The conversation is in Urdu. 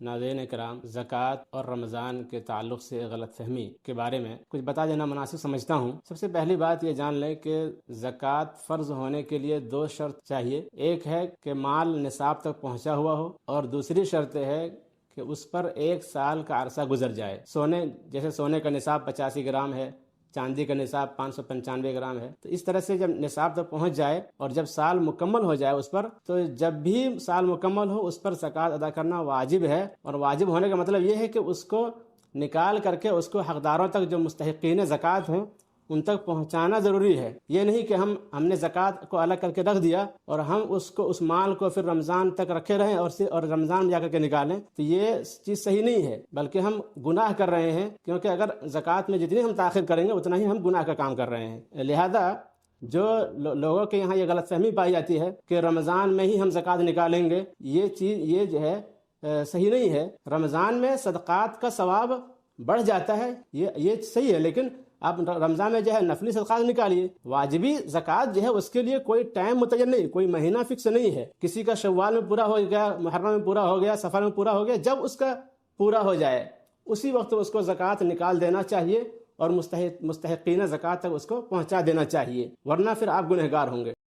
ناظرین کرام، زکوٰۃ اور رمضان کے تعلق سے غلط فہمی کے بارے میں کچھ بتا دینا مناسب سمجھتا ہوں۔ سب سے پہلی بات یہ جان لیں کہ زکوٰۃ فرض ہونے کے لیے دو شرط چاہیے۔ ایک ہے کہ مال نصاب تک پہنچا ہوا ہو، اور دوسری شرط ہے کہ اس پر 1 سال کا عرصہ گزر جائے۔ جیسے سونے کا نصاب 85 گرام ہے، چاندی کا نصاب 595 گرام ہے، تو اس طرح سے جب نصاب تک پہنچ جائے اور جب سال مکمل ہو جائے اس پر، تو جب بھی سال مکمل ہو اس پر زکوٰۃ ادا کرنا واجب ہے۔ اور واجب ہونے کا مطلب یہ ہے کہ اس کو نکال کر کے اس کو حقداروں تک جو مستحقین زکوٰۃ ہیں ان تک پہنچانا ضروری ہے۔ یہ نہیں کہ ہم نے زکوٰۃ کو الگ کر کے رکھ دیا اور ہم اس مال کو پھر رمضان تک رکھے رہیں اور رمضان میں جا کر کے نکالیں، تو یہ چیز صحیح نہیں ہے، بلکہ ہم گناہ کر رہے ہیں، کیونکہ اگر زکوٰۃ میں جتنی ہم تاخیر کریں گے اتنا ہی ہم گناہ کا کام کر رہے ہیں۔ لہذا جو لوگوں کے یہاں یہ غلط فہمی پائی جاتی ہے کہ رمضان میں ہی ہم زکوٰۃ نکالیں گے، یہ جو ہے صحیح نہیں ہے۔ رمضان میں صدقات کا ثواب بڑھ جاتا ہے، یہ صحیح ہے، لیکن آپ رمضان میں جو ہے نفلی صدقات نکالیے۔ واجبی زکوٰۃ جو ہے اس کے لیے کوئی ٹائم متعین نہیں، کوئی مہینہ فکس نہیں ہے۔ کسی کا شوال میں پورا ہو گیا، محرم میں پورا ہو گیا، سفر میں پورا ہو گیا، جب اس کا پورا ہو جائے اسی وقت اس کو زکوٰۃ نکال دینا چاہیے اور مستحقین زکوٰۃ تک اس کو پہنچا دینا چاہیے، ورنہ پھر آپ گنہگار ہوں گے۔